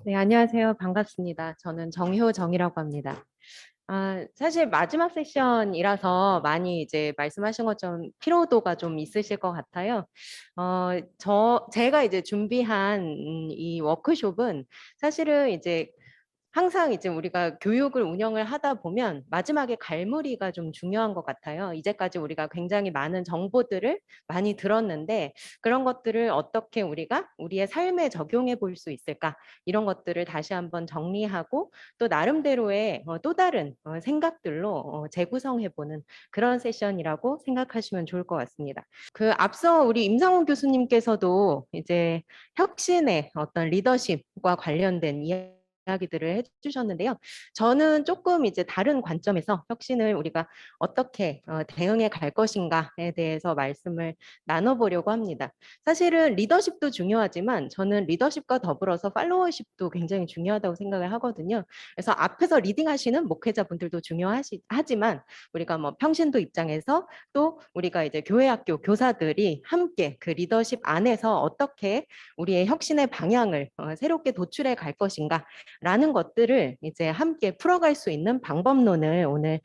네, 안녕하세요. 반갑습니다. 저는 정효정이라고 합니다. 사실 마지막 세션이라서 많이 이제 말씀하신 것처럼 피로도가 좀 있으실 것 같아요. 제가 이제 준비한 이 워크숍은 사실은 이제 항상 이제 우리가 교육을 운영을 하다 보면 마지막에 갈무리가 좀 중요한 것 같아요. 이제까지 우리가 굉장히 많은 정보들을 많이 들었는데 그런 것들을 어떻게 우리가 우리의 삶에 적용해 볼 수 있을까? 이런 것들을 다시 한번 정리하고 또 나름대로의 또 다른 생각들로 재구성해 보는 그런 세션이라고 생각하시면 좋을 것 같습니다. 그 앞서 우리 임상훈 교수님께서도 이제 혁신의 어떤 리더십과 관련된 이야기들을 해주셨는데요. 저는 조금 이제 다른 관점에서 혁신을 우리가 어떻게 대응해 갈 것인가에 대해서 말씀을 나눠보려고 합니다. 사실은 리더십도 중요하지만 저는 리더십과 더불어서 팔로워십도 굉장히 중요하다고 생각을 하거든요. 그래서 앞에서 리딩하시는 목회자분들도 중요하지만 우리가 뭐 평신도 입장에서 또 우리가 이제 교회학교 교사들이 함께 그 리더십 안에서 어떻게 우리의 혁신의 방향을 새롭게 도출해 갈 것인가 라는 것들을 이제 함께 풀어갈 수 있는 방법론을 오늘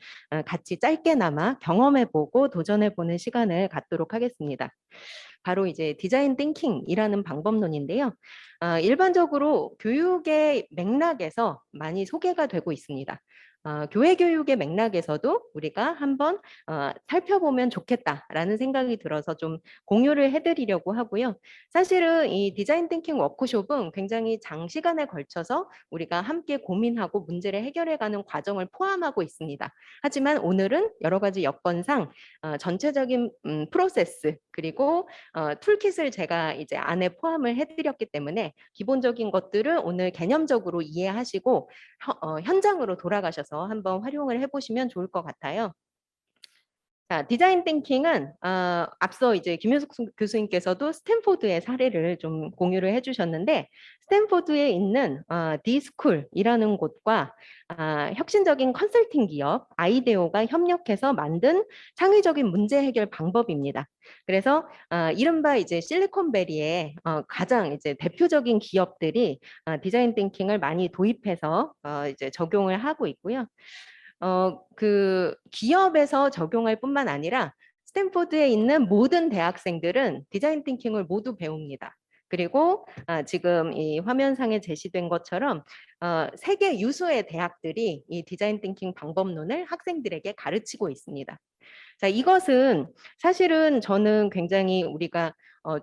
같이 짧게나마 경험해보고 도전해보는 시간을 갖도록 하겠습니다. 바로 이제 디자인 띵킹이라는 방법론인데요. 일반적으로 교육의 맥락에서 많이 소개가 되고 있습니다. 교회 교육의 맥락에서도 우리가 한번 살펴보면 좋겠다라는 생각이 들어서 좀 공유를 해드리려고 하고요. 사실은 이 디자인 띵킹 워크숍은 굉장히 장시간에 걸쳐서 우리가 함께 고민하고 문제를 해결해가는 과정을 포함하고 있습니다. 하지만 오늘은 여러 가지 여건상 전체적인 프로세스 그리고 툴킷을 제가 이제 안에 포함을 해드렸기 때문에 기본적인 것들을 오늘 개념적으로 이해하시고 현장으로 돌아가셔서 한번 활용을 해보시면 좋을 것 같아요. 자, 디자인 띵킹은 앞서 이제 김효숙 교수님께서도 스탠포드의 사례를 좀 공유를 해주셨는데 스탠포드에 있는 디스쿨이라는 곳과 혁신적인 컨설팅 기업 아이데오가 협력해서 만든 창의적인 문제 해결 방법입니다. 그래서 이른바 이제 실리콘밸리의 가장 이제 대표적인 기업들이 디자인 띵킹을 많이 도입해서 이제 적용을 하고 있고요. 그 기업에서 적용할 뿐만 아니라 스탠포드에 있는 모든 대학생들은 디자인 띵킹을 모두 배웁니다. 그리고 지금 이 화면상에 제시된 것처럼 세계 유수의 대학들이 이 디자인 띵킹 방법론을 학생들에게 가르치고 있습니다. 자, 이것은 사실은 저는 굉장히 우리가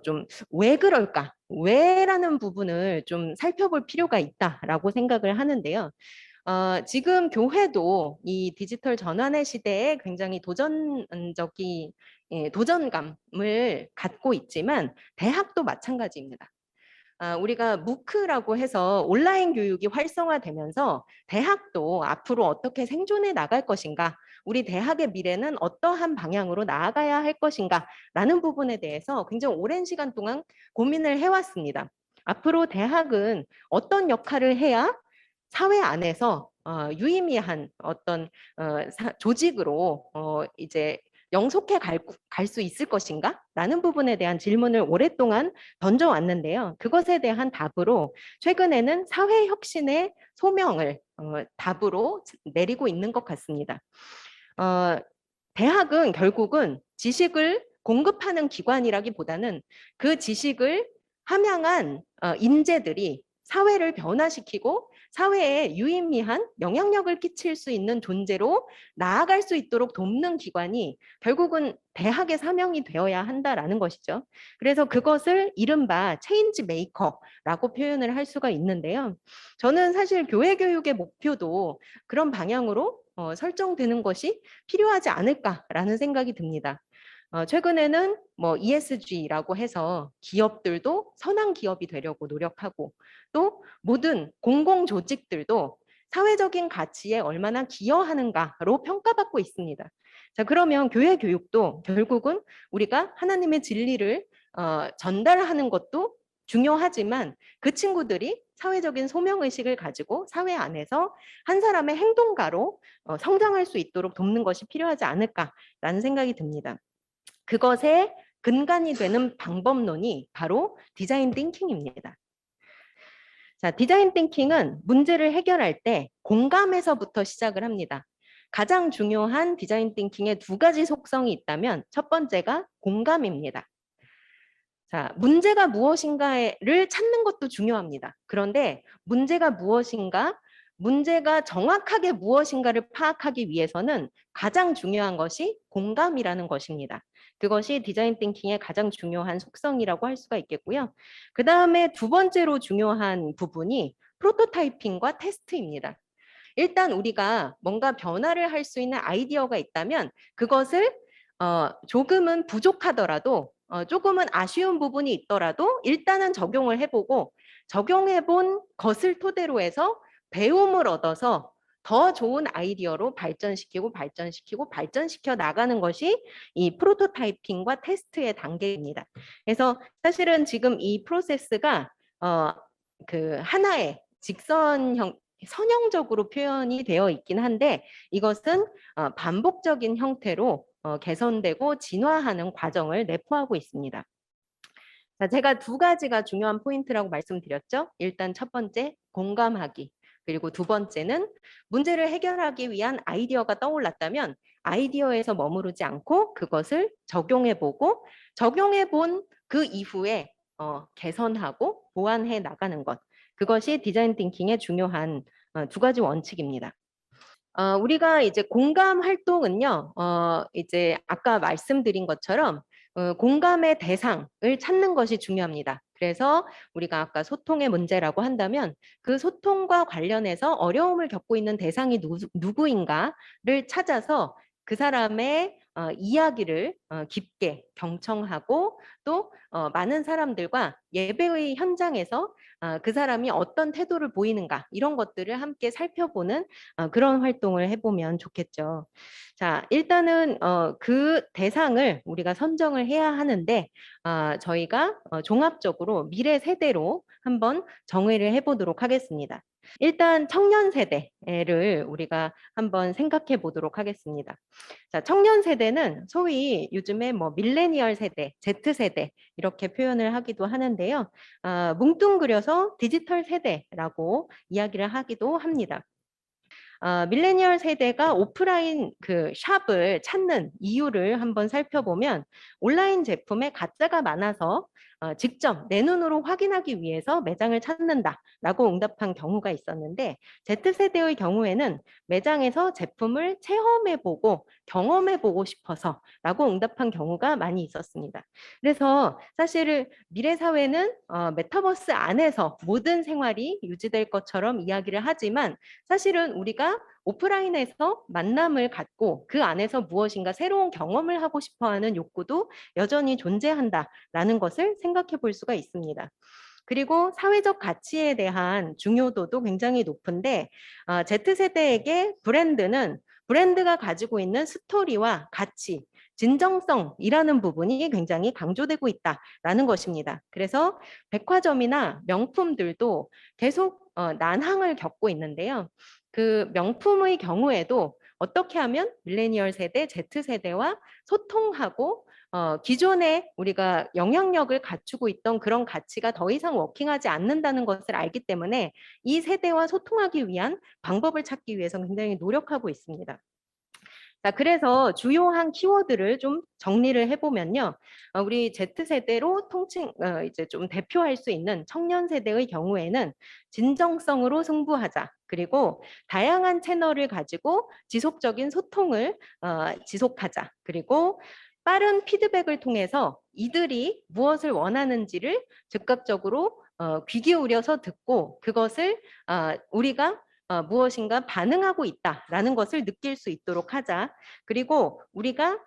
좀 왜 그럴까? 왜라는 부분을 좀 살펴볼 필요가 있다라고 생각을 하는데요. 지금 교회도 이 디지털 전환의 시대에 굉장히 도전감을 갖고 있지만 대학도 마찬가지입니다. 우리가 무크라고 해서 온라인 교육이 활성화되면서 대학도 앞으로 어떻게 생존해 나갈 것인가, 우리 대학의 미래는 어떠한 방향으로 나아가야 할 것인가 라는 부분에 대해서 굉장히 오랜 시간 동안 고민을 해왔습니다. 앞으로 대학은 어떤 역할을 해야 사회 안에서 유의미한 어떤 조직으로 이제 영속해 갈 수 있을 것인가? 라는 부분에 대한 질문을 오랫동안 던져왔는데요. 그것에 대한 답으로 최근에는 사회혁신의 소명을 답으로 내리고 있는 것 같습니다. 대학은 결국은 지식을 공급하는 기관이라기보다는 그 지식을 함양한 인재들이 사회를 변화시키고 사회에 유의미한 영향력을 끼칠 수 있는 존재로 나아갈 수 있도록 돕는 기관이 결국은 대학의 사명이 되어야 한다라는 것이죠. 그래서 그것을 이른바 체인지 메이커라고 표현을 할 수가 있는데요. 저는 사실 교회 교육의 목표도 그런 방향으로 설정되는 것이 필요하지 않을까라는 생각이 듭니다. 최근에는 뭐 ESG라고 해서 기업들도 선한 기업이 되려고 노력하고 또 모든 공공 조직들도 사회적인 가치에 얼마나 기여하는가로 평가받고 있습니다. 자, 그러면 교회 교육도 결국은 우리가 하나님의 진리를 전달하는 것도 중요하지만 그 친구들이 사회적인 소명의식을 가지고 사회 안에서 한 사람의 행동가로 성장할 수 있도록 돕는 것이 필요하지 않을까라는 생각이 듭니다. 그것의 근간이 되는 방법론이 바로 디자인 띵킹입니다. 자, 디자인 띵킹은 문제를 해결할 때 공감에서부터 시작을 합니다. 가장 중요한 디자인 띵킹의 두 가지 속성이 있다면 첫 번째가 공감입니다. 자, 문제가 무엇인가를 찾는 것도 중요합니다. 그런데 문제가 무엇인가, 문제가 정확하게 무엇인가를 파악하기 위해서는 가장 중요한 것이 공감이라는 것입니다. 그것이 디자인 띵킹의 가장 중요한 속성이라고 할 수가 있겠고요. 그 다음에 두 번째로 중요한 부분이 프로토타이핑과 테스트입니다. 일단 우리가 뭔가 변화를 할 수 있는 아이디어가 있다면 그것을 조금은 부족하더라도 조금은 아쉬운 부분이 있더라도 일단은 적용을 해보고 적용해 본 것을 토대로 해서 배움을 얻어서 더 좋은 아이디어로 발전시켜 나가는 것이 이 프로토타이핑과 테스트의 단계입니다. 그래서 사실은 지금 이 프로세스가 그 하나의 직선형 선형적으로 표현이 되어 있긴 한데 이것은 반복적인 형태로 개선되고 진화하는 과정을 내포하고 있습니다. 자, 제가 두 가지가 중요한 포인트라고 말씀드렸죠. 일단 첫 번째, 공감하기. 그리고 두 번째는 문제를 해결하기 위한 아이디어가 떠올랐다면 아이디어에서 머무르지 않고 그것을 적용해보고 적용해본 그 이후에 개선하고 보완해 나가는 것. 그것이 디자인 띵킹의 중요한 두 가지 원칙입니다. 우리가 이제 공감 활동은요, 이제 아까 말씀드린 것처럼 공감의 대상을 찾는 것이 중요합니다. 그래서 우리가 아까 소통의 문제라고 한다면 그 소통과 관련해서 어려움을 겪고 있는 대상이 누구인가를 찾아서 그 사람의 이야기를 깊게 경청하고 또 많은 사람들과 예배의 현장에서 그 사람이 어떤 태도를 보이는가 이런 것들을 함께 살펴보는 그런 활동을 해보면 좋겠죠. 자, 일단은 그 대상을 우리가 선정을 해야 하는데 저희가 종합적으로 미래 세대로 한번 정의를 해보도록 하겠습니다. 일단 청년 세대를 우리가 한번 생각해 보도록 하겠습니다. 자, 청년 세대는 소위 요즘에 뭐 밀레니얼 세대, Z세대 이렇게 표현을 하기도 하는데요. 뭉뚱그려서 디지털 세대라고 이야기를 하기도 합니다. 밀레니얼 세대가 오프라인 그 샵을 찾는 이유를 한번 살펴보면 온라인 제품에 가짜가 많아서 직접 내 눈으로 확인하기 위해서 매장을 찾는다라고 응답한 경우가 있었는데 Z세대의 경우에는 매장에서 제품을 체험해보고 경험해보고 싶어서라고 응답한 경우가 많이 있었습니다. 그래서 사실 미래 사회는 메타버스 안에서 모든 생활이 유지될 것처럼 이야기를 하지만 사실은 우리가 오프라인에서 만남을 갖고 그 안에서 무엇인가 새로운 경험을 하고 싶어하는 욕구도 여전히 존재한다라는 것을 생각해 볼 수가 있습니다. 그리고 사회적 가치에 대한 중요도도 굉장히 높은데 Z세대에게 브랜드가 가지고 있는 스토리와 가치, 진정성이라는 부분이 굉장히 강조되고 있다라는 것입니다. 그래서 백화점이나 명품들도 계속 난항을 겪고 있는데요. 그 명품의 경우에도 어떻게 하면 밀레니얼 세대, Z세대와 소통하고 기존에 우리가 영향력을 갖추고 있던 그런 가치가 더 이상 워킹하지 않는다는 것을 알기 때문에 이 세대와 소통하기 위한 방법을 찾기 위해서 굉장히 노력하고 있습니다. 자, 그래서 주요한 키워드를 좀 정리를 해보면요. 우리 Z세대로 이제 좀 대표할 수 있는 청년 세대의 경우에는 진정성으로 승부하자. 그리고 다양한 채널을 가지고 지속적인 소통을 지속하자. 그리고 빠른 피드백을 통해서 이들이 무엇을 원하는지를 즉각적으로 귀 기울여서 듣고 그것을 우리가 무엇인가 반응하고 있다라는 것을 느낄 수 있도록 하자. 그리고 우리가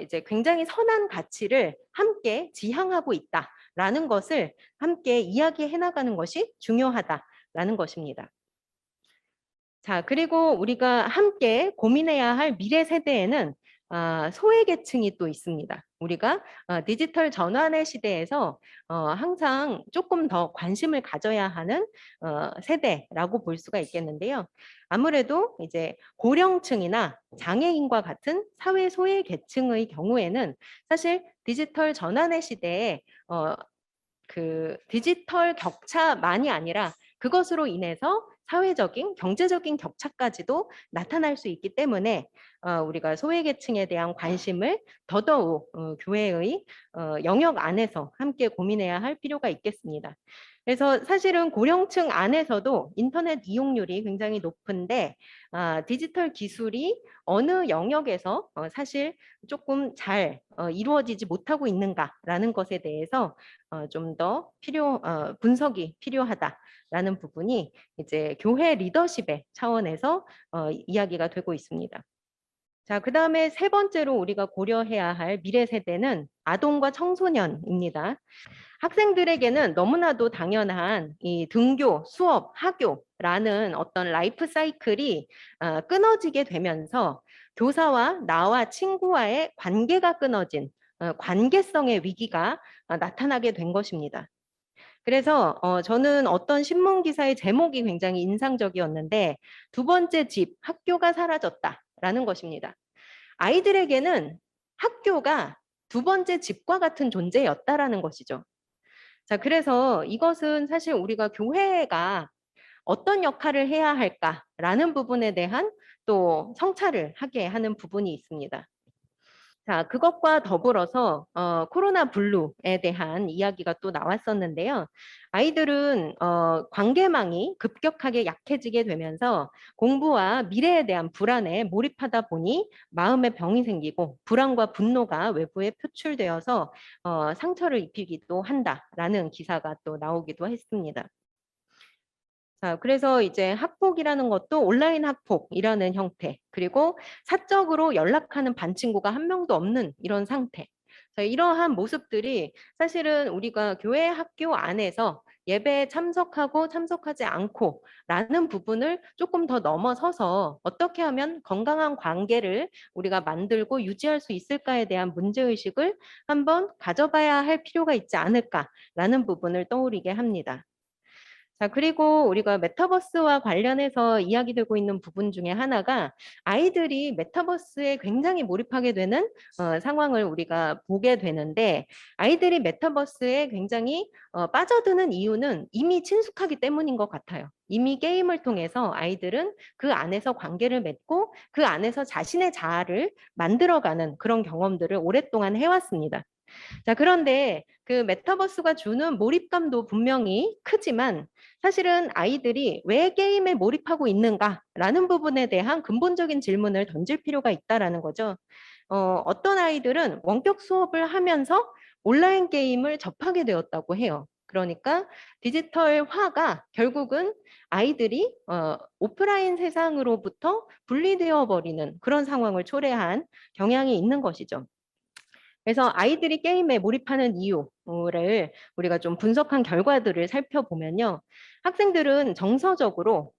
이제 굉장히 선한 가치를 함께 지향하고 있다라는 것을 함께 이야기해 나가는 것이 중요하다라는 것입니다. 자, 그리고 우리가 함께 고민해야 할 미래 세대에는 소외계층이 또 있습니다. 우리가 디지털 전환의 시대에서 항상 조금 더 관심을 가져야 하는 세대라고 볼 수가 있겠는데요. 아무래도 이제 고령층이나 장애인과 같은 사회 소외 계층의 경우에는 사실 디지털 전환의 시대에 그 디지털 격차만이 아니라 그것으로 인해서 사회적인, 경제적인 격차까지도 나타날 수 있기 때문에 우리가 소외계층에 대한 관심을 더더욱 교회의 영역 안에서 함께 고민해야 할 필요가 있겠습니다. 그래서 사실은 고령층 안에서도 인터넷 이용률이 굉장히 높은데 디지털 기술이 어느 영역에서 사실 조금 잘 이루어지지 못하고 있는가라는 것에 대해서 좀 더 분석이 필요하다라는 부분이 이제 교회 리더십의 차원에서 이야기가 되고 있습니다. 자, 그다음에 세 번째로 우리가 고려해야 할 미래 세대는 아동과 청소년입니다. 학생들에게는 너무나도 당연한 이 등교, 수업, 학교라는 어떤 라이프 사이클이 끊어지게 되면서 교사와 나와 친구와의 관계가 끊어진 관계성의 위기가 나타나게 된 것입니다. 그래서 저는 어떤 신문 기사의 제목이 굉장히 인상적이었는데 두 번째 집, 학교가 사라졌다라는 것입니다. 아이들에게는 학교가 두 번째 집과 같은 존재였다라는 것이죠. 자, 그래서 이것은 사실 우리가 교회가 어떤 역할을 해야 할까라는 부분에 대한 또 성찰을 하게 하는 부분이 있습니다. 자, 그것과 더불어서 코로나 블루에 대한 이야기가 또 나왔었는데요. 아이들은 관계망이 급격하게 약해지게 되면서 공부와 미래에 대한 불안에 몰입하다 보니 마음의 병이 생기고 불안과 분노가 외부에 표출되어서 상처를 입히기도 한다라는 기사가 또 나오기도 했습니다. 자, 그래서 이제 학폭이라는 것도 온라인 학폭이라는 형태, 그리고 사적으로 연락하는 반 친구가 한 명도 없는 이런 상태. 자, 이러한 모습들이 사실은 우리가 교회 학교 안에서 예배에 참석하고 참석하지 않고 라는 부분을 조금 더 넘어서서 어떻게 하면 건강한 관계를 우리가 만들고 유지할 수 있을까에 대한 문제의식을 한번 가져봐야 할 필요가 있지 않을까라는 부분을 떠올리게 합니다. 자, 그리고 우리가 메타버스와 관련해서 이야기되고 있는 부분 중에 하나가 아이들이 메타버스에 굉장히 몰입하게 되는 상황을 우리가 보게 되는데 아이들이 메타버스에 굉장히 빠져드는 이유는 이미 친숙하기 때문인 것 같아요. 이미 게임을 통해서 아이들은 그 안에서 관계를 맺고 그 안에서 자신의 자아를 만들어가는 그런 경험들을 오랫동안 해왔습니다. 자, 그런데 그 메타버스가 주는 몰입감도 분명히 크지만 사실은 아이들이 왜 게임에 몰입하고 있는가라는 부분에 대한 근본적인 질문을 던질 필요가 있다라는 거죠. 어떤 아이들은 원격 수업을 하면서 온라인 게임을 접하게 되었다고 해요. 그러니까 디지털화가 결국은 아이들이 오프라인 세상으로부터 분리되어 버리는 그런 상황을 초래한 경향이 있는 것이죠. 그래서 아이들이 게임에 몰입하는 이유를 우리가 좀 분석한 결과들을 살펴보면요. 학생들은 정서적으로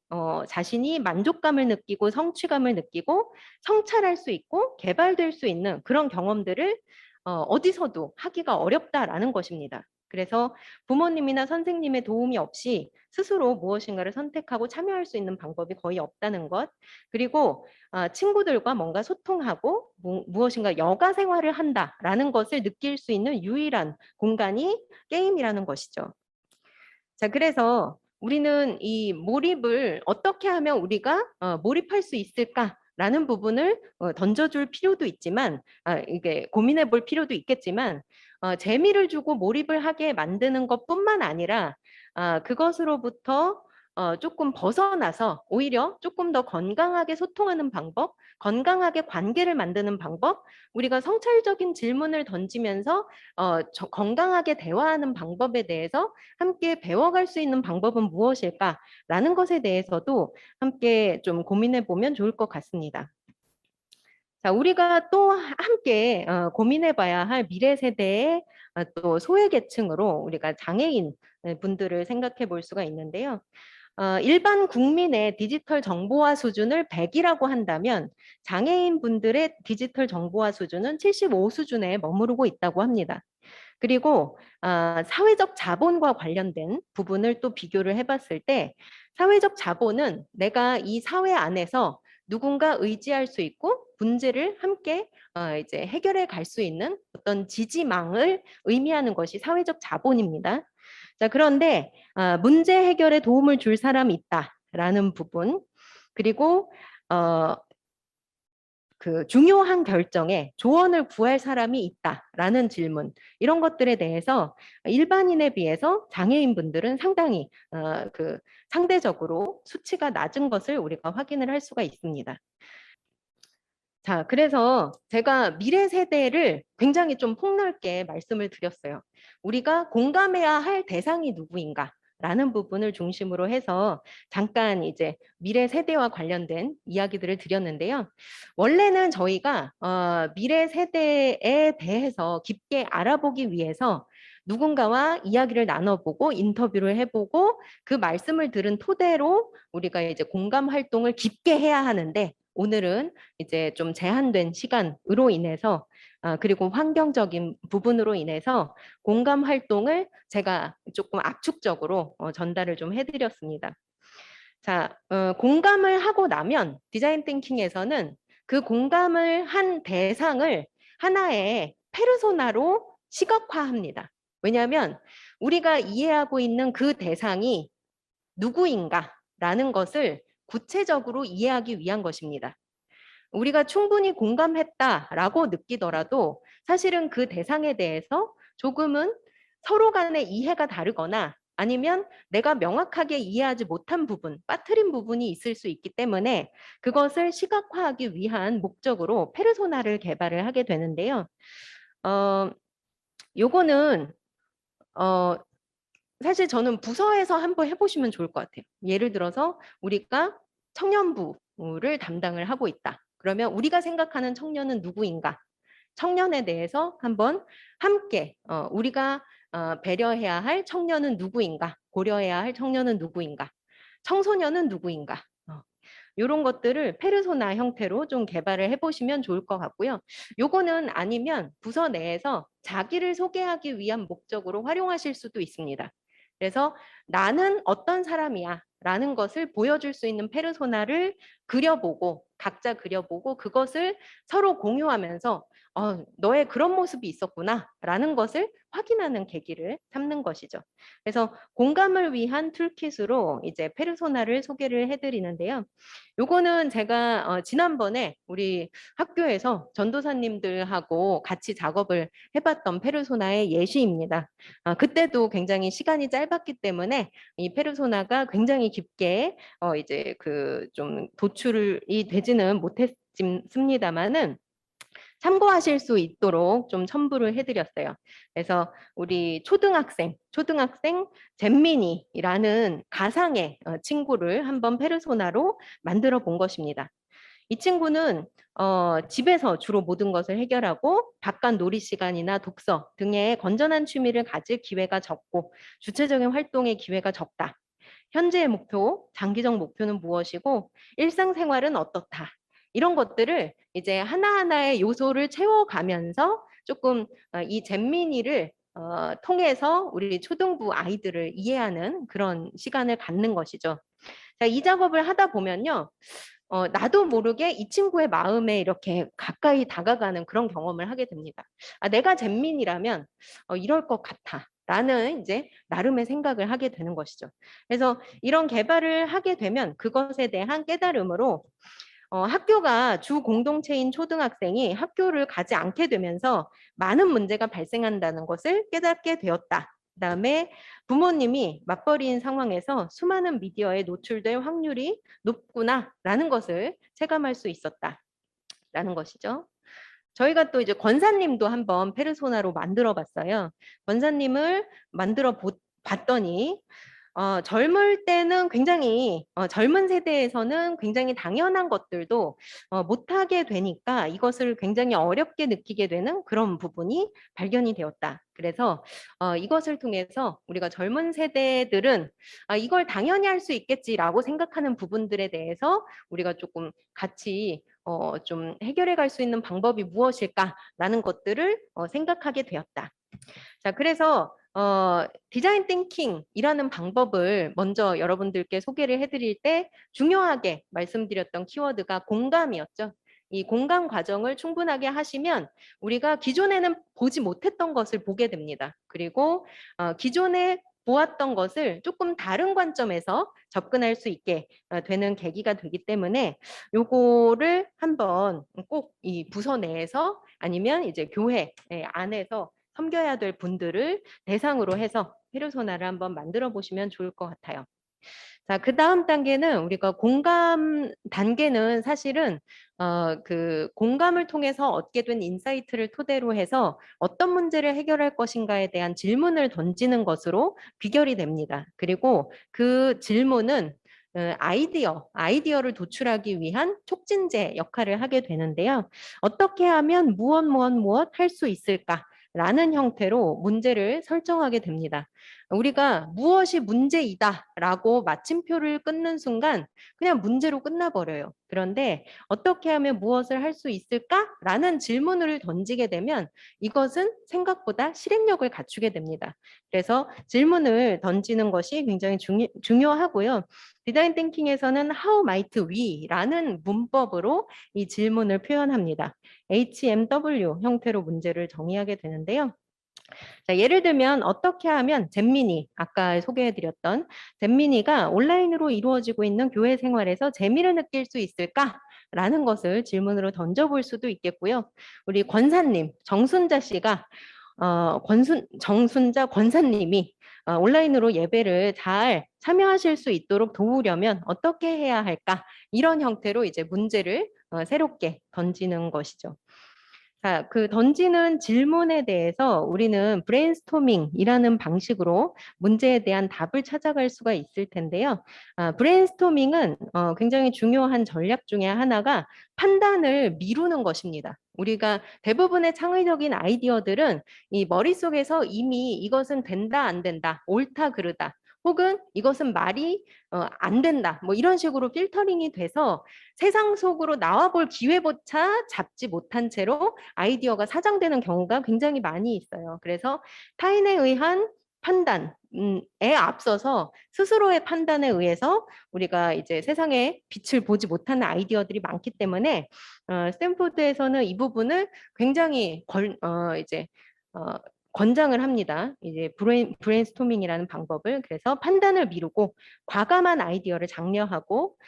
자신이 만족감을 느끼고 성취감을 느끼고 성찰할 수 있고 개발될 수 있는 그런 경험들을 어디서도 하기가 어렵다라는 것입니다. 그래서 부모님이나 선생님의 도움이 없이 스스로 무엇인가를 선택하고 참여할 수 있는 방법이 거의 없다는 것. 그리고 친구들과 뭔가 소통하고 무엇인가 여가 생활을 한다라는 것을 느낄 수 있는 유일한 공간이 게임이라는 것이죠. 자, 그래서 우리는 이 몰입을 어떻게 하면 우리가 몰입할 수 있을까라는 부분을 던져줄 필요도 있지만, 이게 고민해 볼 필요도 있겠지만, 재미를 주고 몰입을 하게 만드는 것뿐만 아니라, 그것으로부터 조금 벗어나서 오히려 조금 더 건강하게 소통하는 방법, 건강하게 관계를 만드는 방법, 우리가 성찰적인 질문을 던지면서 건강하게 대화하는 방법에 대해서 함께 배워갈 수 있는 방법은 무엇일까라는 것에 대해서도 함께 좀 고민해 보면 좋을 것 같습니다. 자, 우리가 또 함께 고민해 봐야 할 미래 세대의 또 소외계층으로 우리가 장애인 분들을 생각해 볼 수가 있는데요. 일반 국민의 디지털 정보화 수준을 100이라고 한다면 장애인 분들의 디지털 정보화 수준은 75 수준에 머무르고 있다고 합니다. 그리고 사회적 자본과 관련된 부분을 또 비교를 해봤을 때 사회적 자본은 내가 이 사회 안에서 누군가 의지할 수 있고 문제를 함께 이제 해결해 갈 수 있는 어떤 지지망을 의미하는 것이 사회적 자본입니다. 자, 그런데 문제 해결에 도움을 줄 사람이 있다라는 부분, 그리고 그 중요한 결정에 조언을 구할 사람이 있다라는 질문, 이런 것들에 대해서 일반인에 비해서 장애인분들은 상당히 그 상대적으로 수치가 낮은 것을 우리가 확인을 할 수가 있습니다. 자, 그래서 제가 미래 세대를 굉장히 좀 폭넓게 말씀을 드렸어요. 우리가 공감해야 할 대상이 누구인가? 라는 부분을 중심으로 해서 잠깐 이제 미래 세대와 관련된 이야기들을 드렸는데요. 원래는 저희가 미래 세대에 대해서 깊게 알아보기 위해서 누군가와 이야기를 나눠보고 인터뷰를 해보고 그 말씀을 들은 토대로 우리가 이제 공감 활동을 깊게 해야 하는데, 오늘은 이제 좀 제한된 시간으로 인해서 그리고 환경적인 부분으로 인해서 공감 활동을 제가 조금 압축적으로 전달을 좀 해드렸습니다. 자, 공감을 하고 나면 디자인 띵킹에서는 그 공감을 한 대상을 하나의 페르소나로 시각화합니다. 왜냐하면 우리가 이해하고 있는 그 대상이 누구인가라는 것을 구체적으로 이해하기 위한 것입니다. 우리가 충분히 공감했다라고 느끼더라도 사실은 그 대상에 대해서 조금은 서로 간의 이해가 다르거나 아니면 내가 명확하게 이해하지 못한 부분, 빠뜨린 부분이 있을 수 있기 때문에 그것을 시각화하기 위한 목적으로 페르소나를 개발을 하게 되는데요. 요거는 사실 저는 부서에서 한번 해보시면 좋을 것 같아요. 예를 들어서 우리가 청년부를 담당을 하고 있다. 그러면 우리가 생각하는 청년은 누구인가? 청년에 대해서 한번 함께 우리가 배려해야 할 청년은 누구인가? 고려해야 할 청년은 누구인가? 청소년은 누구인가? 이런 것들을 페르소나 형태로 좀 개발을 해보시면 좋을 것 같고요. 요거는 아니면 부서 내에서 자기를 소개하기 위한 목적으로 활용하실 수도 있습니다. 그래서 나는 어떤 사람이야 라는 것을 보여줄 수 있는 페르소나를 그려보고 각자 그려보고 그것을 서로 공유하면서 너의 그런 모습이 있었구나 라는 것을 확인하는 계기를 삼는 것이죠. 그래서 공감을 위한 툴킷으로 이제 페르소나를 소개를 해드리는데요. 요거는 제가 지난번에 우리 학교에서 전도사님들하고 같이 작업을 해봤던 페르소나의 예시입니다. 그때도 굉장히 시간이 짧았기 때문에 이 페르소나가 굉장히 깊게 이제 그 좀 도출이 되지는 못했습니다만은 참고하실 수 있도록 좀 첨부를 해드렸어요. 그래서 우리 초등학생 잼민이라는 가상의 친구를 한번 페르소나로 만들어 본 것입니다. 이 친구는 집에서 주로 모든 것을 해결하고 바깥 놀이 시간이나 독서 등의 건전한 취미를 가질 기회가 적고 주체적인 활동의 기회가 적다. 현재의 목표, 장기적 목표는 무엇이고 일상생활은 어떻다. 이런 것들을 이제 하나하나의 요소를 채워가면서 조금 이 잼민이를 통해서 우리 초등부 아이들을 이해하는 그런 시간을 갖는 것이죠. 자, 이 작업을 하다 보면요. 나도 모르게 이 친구의 마음에 이렇게 가까이 다가가는 그런 경험을 하게 됩니다. 내가 잼민이라면 이럴 것 같아. 라는 이제 나름의 생각을 하게 되는 것이죠. 그래서 이런 개발을 하게 되면 그것에 대한 깨달음으로 학교가 주 공동체인 초등학생이 학교를 가지 않게 되면서 많은 문제가 발생한다는 것을 깨닫게 되었다. 그다음에 부모님이 맞벌이인 상황에서 수많은 미디어에 노출될 확률이 높구나라는 것을 체감할 수 있었다라는 것이죠. 저희가 또 이제 권사님도 한번 페르소나로 만들어 봤어요. 권사님을 만들어 봤더니 젊을 때는 굉장히 젊은 세대에서는 굉장히 당연한 것들도 못하게 되니까 이것을 굉장히 어렵게 느끼게 되는 그런 부분이 발견이 되었다. 그래서 이것을 통해서 우리가 젊은 세대들은 이걸 당연히 할 수 있겠지라고 생각하는 부분들에 대해서 우리가 조금 같이 좀 해결해 갈 수 있는 방법이 무엇일까라는 것들을 생각하게 되었다. 자, 그래서 디자인 띵킹이라는 방법을 먼저 여러분들께 소개를 해드릴 때 중요하게 말씀드렸던 키워드가 공감이었죠. 이 공감 과정을 충분하게 하시면 우리가 기존에는 보지 못했던 것을 보게 됩니다. 그리고 기존에 보았던 것을 조금 다른 관점에서 접근할 수 있게 되는 계기가 되기 때문에 요거를 한번 꼭 이 부서 내에서 아니면 이제 교회 안에서 섬겨야 될 분들을 대상으로 해서 페르소나를 한번 만들어 보시면 좋을 것 같아요. 자, 그 다음 단계는 우리가 공감 단계는 사실은 그 공감을 통해서 얻게 된 인사이트를 토대로 해서 어떤 문제를 해결할 것인가에 대한 질문을 던지는 것으로 귀결이 됩니다. 그리고 그 질문은 아이디어를 도출하기 위한 촉진제 역할을 하게 되는데요. 어떻게 하면 무엇 할 수 있을까? 라는 형태로 문제를 설정하게 됩니다. 우리가 무엇이 문제이다라고 마침표를 끊는 순간 그냥 문제로 끝나버려요. 그런데 어떻게 하면 무엇을 할 수 있을까라는 질문을 던지게 되면 이것은 생각보다 실행력을 갖추게 됩니다. 그래서 질문을 던지는 것이 굉장히 중요하고요. 디자인 띵킹에서는 How might we?라는 문법으로 이 질문을 표현합니다. HMW 형태로 문제를 정의하게 되는데요. 자, 예를 들면 어떻게 하면 잼민이, 아까 소개해드렸던 잼민이가 온라인으로 이루어지고 있는 교회 생활에서 재미를 느낄 수 있을까? 라는 것을 질문으로 던져볼 수도 있겠고요. 우리 권사님, 정순자 씨가 정순자 권사님이 온라인으로 예배를 잘 참여하실 수 있도록 도우려면 어떻게 해야 할까? 이런 형태로 이제 문제를 새롭게 던지는 것이죠. 자, 그 던지는 질문에 대해서 우리는 브레인스토밍이라는 방식으로 문제에 대한 답을 찾아갈 수가 있을 텐데요. 브레인스토밍은 굉장히 중요한 전략 중에 하나가 판단을 미루는 것입니다. 우리가 대부분의 창의적인 아이디어들은 이 머릿속에서 이미 이것은 된다, 안 된다, 옳다, 그르다, 혹은 이것은 말이 안 된다, 뭐 이런 식으로 필터링이 돼서 세상 속으로 나와볼 기회조차 잡지 못한 채로 아이디어가 사장되는 경우가 굉장히 많이 있어요. 그래서 타인에 의한 판단에 앞서서 스스로의 판단에 의해서 우리가 이제 세상에 빛을 보지 못하는 아이디어들이 많기 때문에 스탠포드에서는 이 부분을 굉장히 이제 권장을 합니다. 이제 브레인스토밍이라는 방법을. 그래서 판단을 미루고 과감한 아이디어를 장려하고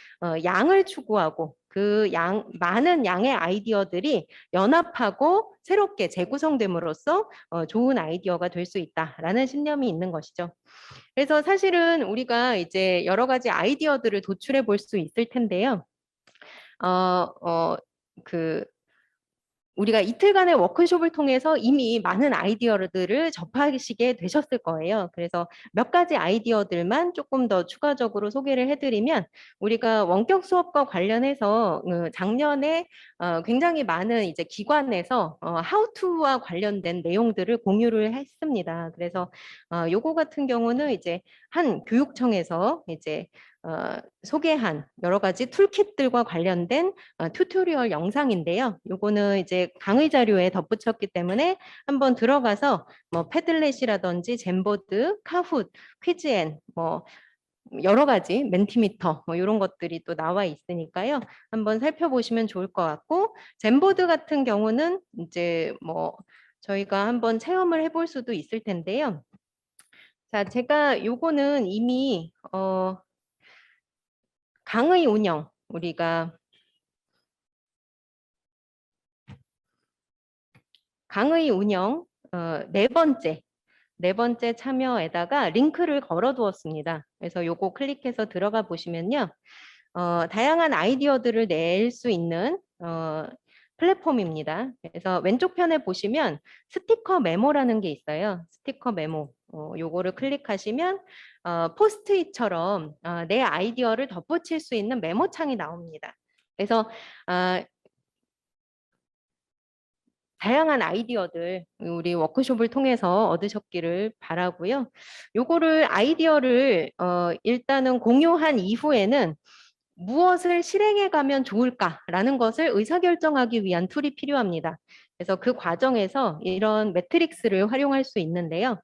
양을 추구하고 그 많은 양의 아이디어들이 연합하고 새롭게 재구성됨으로써 좋은 아이디어가 될 수 있다라는 신념이 있는 것이죠. 그래서 사실은 우리가 이제 여러 가지 아이디어들을 도출해 볼 수 있을 텐데요. 그 우리가 이틀간의 워크숍을 통해서 이미 많은 아이디어들을 접하시게 되셨을 거예요. 그래서 몇 가지 아이디어들만 조금 더 추가적으로 소개를 해드리면 우리가 원격 수업과 관련해서 작년에 굉장히 많은 이제 기관에서 How to와 관련된 내용들을 공유를 했습니다. 그래서 요거 같은 경우는 이제 한 교육청에서 이제 소개한 여러 가지 툴kit들과 관련된 튜토리얼 영상인데요. 요거는 이제 강의 자료에 덧붙였기 때문에 한번 들어가서 뭐 패들렛이라든지 젠보드, 카훗, 퀴즈앤 뭐 여러 가지 멘티미터 뭐 이런 것들이 또 나와 있으니까요. 한번 살펴보시면 좋을 것 같고 젠보드 같은 경우는 이제 뭐 저희가 한번 체험을 해볼 수도 있을 텐데요. 자, 제가 요거는 이미 강의 운영 우리가 강의 운영 네 번째 참여에다가 링크를 걸어 두었습니다. 그래서 요거 클릭해서 들어가 보시면요. 다양한 아이디어들을 낼 수 있는 플랫폼입니다. 그래서 왼쪽 편에 보시면 스티커 메모라는 게 있어요. 스티커 메모. 요거를 클릭하시면 포스트잇처럼 내 아이디어를 덧붙일 수 있는 메모창이 나옵니다. 그래서 다양한 아이디어들 우리 워크숍을 통해서 얻으셨기를 바라고요. 요거를 아이디어를 일단은 공유한 이후에는 무엇을 실행해 가면 좋을까라는 것을 의사결정하기 위한 툴이 필요합니다. 그래서 그 과정에서 이런 매트릭스를 활용할 수 있는데요.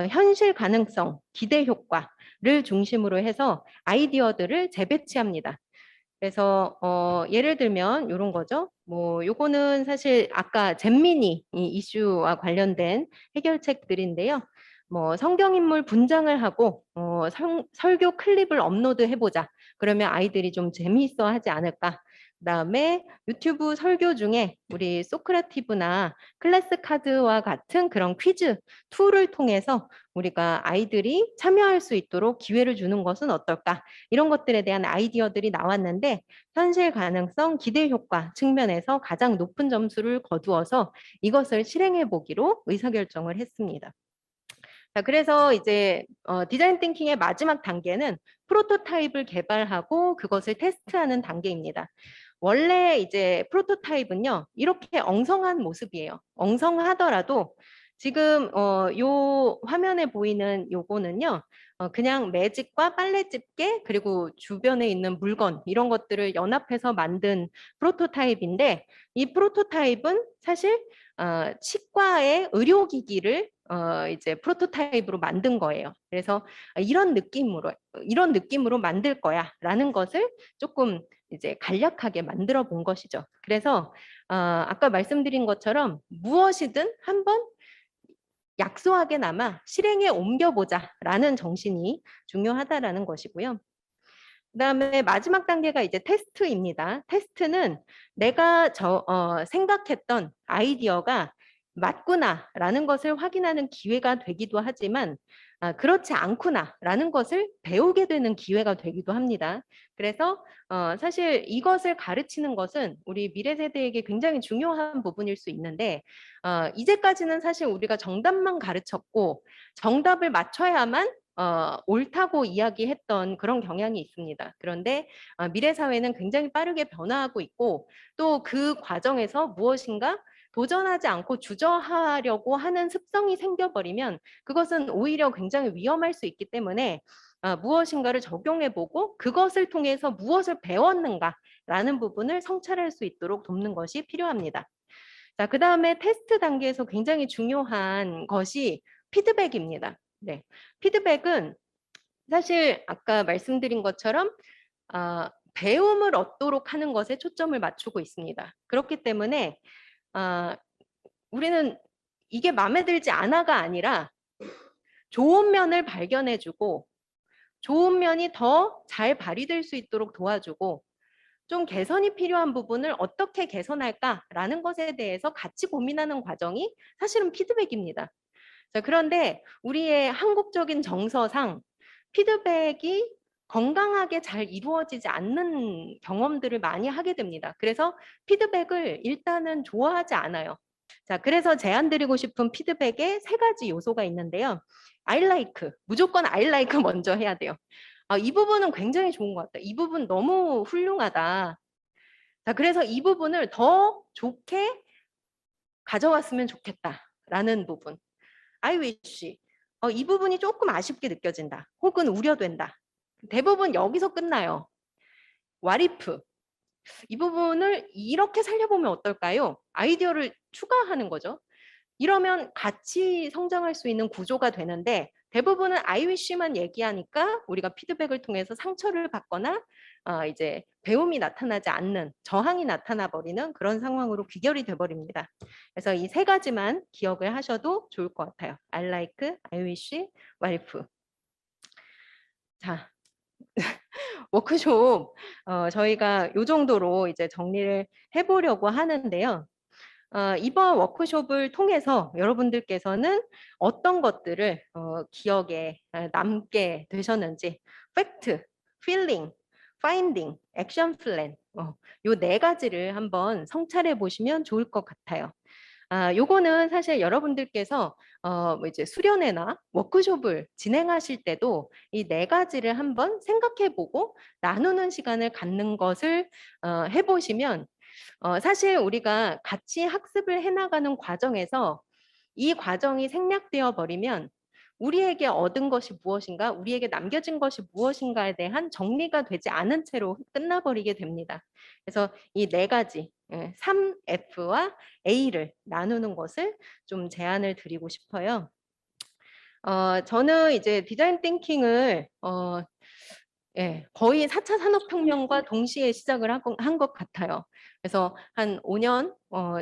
현실 가능성, 기대 효과를 중심으로 해서 아이디어들을 재배치합니다. 그래서 예를 들면 이런 거죠. 뭐 요거는 사실 아까 잼미니 이 이슈와 관련된 해결책들인데요. 뭐 성경인물 분장을 하고 설교 클립을 업로드 해보자. 그러면 아이들이 좀 재미있어 하지 않을까. 그다음에 유튜브 설교 중에 우리 소크라티브나 클래스 카드와 같은 그런 퀴즈 툴을 통해서 우리가 아이들이 참여할 수 있도록 기회를 주는 것은 어떨까? 이런 것들에 대한 아이디어들이 나왔는데 현실 가능성, 기대 효과 측면에서 가장 높은 점수를 거두어서 이것을 실행해 보기로 의사결정을 했습니다. 자, 그래서 이제 디자인 띵킹의 마지막 단계는 프로토타입을 개발하고 그것을 테스트하는 단계입니다. 원래 이제 프로토타입은요, 이렇게 엉성한 모습이에요. 엉성하더라도 지금 요 화면에 보이는 요거는요, 그냥 매직과 빨래 집게 그리고 주변에 있는 물건 이런 것들을 연합해서 만든 프로토타입인데 이 프로토타입은 사실 치과의 의료기기를 이제 프로토타입으로 만든 거예요. 그래서 이런 느낌으로 만들 거야라는 것을 조금 이제 간략하게 만들어 본 것이죠. 그래서 아까 말씀드린 것처럼 무엇이든 한번 약소하게나마 실행에 옮겨보자라는 정신이 중요하다라는 것이고요. 그다음에 마지막 단계가 이제 테스트입니다. 테스트는 내가 생각했던 아이디어가 맞구나라는 것을 확인하는 기회가 되기도 하지만 그렇지 않구나라는 것을 배우게 되는 기회가 되기도 합니다. 그래서 사실 이것을 가르치는 것은 우리 미래 세대에게 굉장히 중요한 부분일 수 있는데 이제까지는 사실 우리가 정답만 가르쳤고 정답을 맞춰야만 옳다고 이야기했던 그런 경향이 있습니다. 그런데 미래 사회는 굉장히 빠르게 변화하고 있고 또 그 과정에서 무엇인가 도전하지 않고 주저하려고 하는 습성이 생겨버리면 그것은 오히려 굉장히 위험할 수 있기 때문에 무엇인가를 적용해보고 그것을 통해서 무엇을 배웠는가라는 부분을 성찰할 수 있도록 돕는 것이 필요합니다. 자, 그 다음에 테스트 단계에서 굉장히 중요한 것이 피드백입니다. 네, 피드백은 사실 아까 말씀드린 것처럼 배움을 얻도록 하는 것에 초점을 맞추고 있습니다. 그렇기 때문에 우리는 이게 마음에 들지 않아가 아니라 좋은 면을 발견해주고 좋은 면이 더 잘 발휘될 수 있도록 도와주고 좀 개선이 필요한 부분을 어떻게 개선할까라는 것에 대해서 같이 고민하는 과정이 사실은 피드백입니다. 자, 그런데 우리의 한국적인 정서상 피드백이 건강하게 잘 이루어지지 않는 경험들을 많이 하게 됩니다. 그래서 피드백을 일단은 좋아하지 않아요. 자, 그래서 제안드리고 싶은 피드백에 세 가지 요소가 있는데요. I like, 무조건 I like 먼저 해야 돼요. 이 부분은 굉장히 좋은 것 같다. 이 부분 너무 훌륭하다. 자, 그래서 이 부분을 더 좋게 가져왔으면 좋겠다라는 부분. I wish. 이 부분이 조금 아쉽게 느껴진다. 혹은 우려된다. 대부분 여기서 끝나요. What if? 이 부분을 이렇게 살려보면 어떨까요? 아이디어를 추가하는 거죠. 이러면 같이 성장할 수 있는 구조가 되는데 대부분은 I wish만 얘기하니까 우리가 피드백을 통해서 상처를 받거나 이제 배움이 나타나지 않는 저항이 나타나 버리는 그런 상황으로 귀결이 돼 버립니다. 그래서 이 세 가지만 기억을 하셔도 좋을 것 같아요. I like, I wish, what if. 자, 워크숍 저희가 이 정도로 이제 정리를 해보려고 하는데요. 이번 워크숍을 통해서 여러분들께서는 어떤 것들을 기억에 남게 되셨는지 팩트, 필링, 파인딩, 액션 플랜 요 네 가지를 한번 성찰해 보시면 좋을 것 같아요. 요거는 사실 여러분들께서 뭐 이제 수련회나 워크숍을 진행하실 때도 이 네 가지를 한번 생각해 보고 나누는 시간을 갖는 것을 해보시면 사실 우리가 같이 학습을 해나가는 과정에서 이 과정이 생략되어 버리면 우리에게 얻은 것이 무엇인가, 우리에게 남겨진 것이 무엇인가에 대한 정리가 되지 않은 채로 끝나버리게 됩니다. 그래서 이 네 가지, 3F와 A를 나누는 것을 좀 제안을 드리고 싶어요. 저는 이제 디자인 띵킹을 거의 4차 산업혁명과 동시에 시작을 한 것 같아요. 그래서 한 5년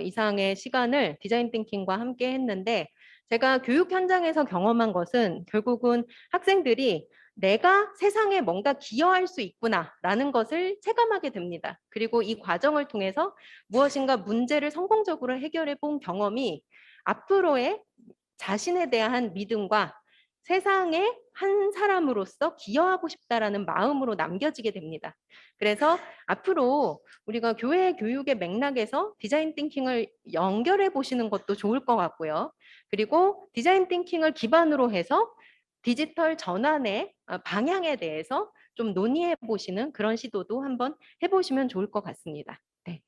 이상의 시간을 디자인 띵킹과 함께 했는데 제가 교육 현장에서 경험한 것은 결국은 학생들이 내가 세상에 뭔가 기여할 수 있구나라는 것을 체감하게 됩니다. 그리고 이 과정을 통해서 무엇인가 문제를 성공적으로 해결해 본 경험이 앞으로의 자신에 대한 믿음과 세상에 한 사람으로서 기여하고 싶다라는 마음으로 남겨지게 됩니다. 그래서 앞으로 우리가 교회 교육의 맥락에서 디자인 띵킹을 연결해 보시는 것도 좋을 것 같고요. 그리고 디자인 띵킹을 기반으로 해서 디지털 전환의 방향에 대해서 좀 논의해 보시는 그런 시도도 한번 해보시면 좋을 것 같습니다. 네.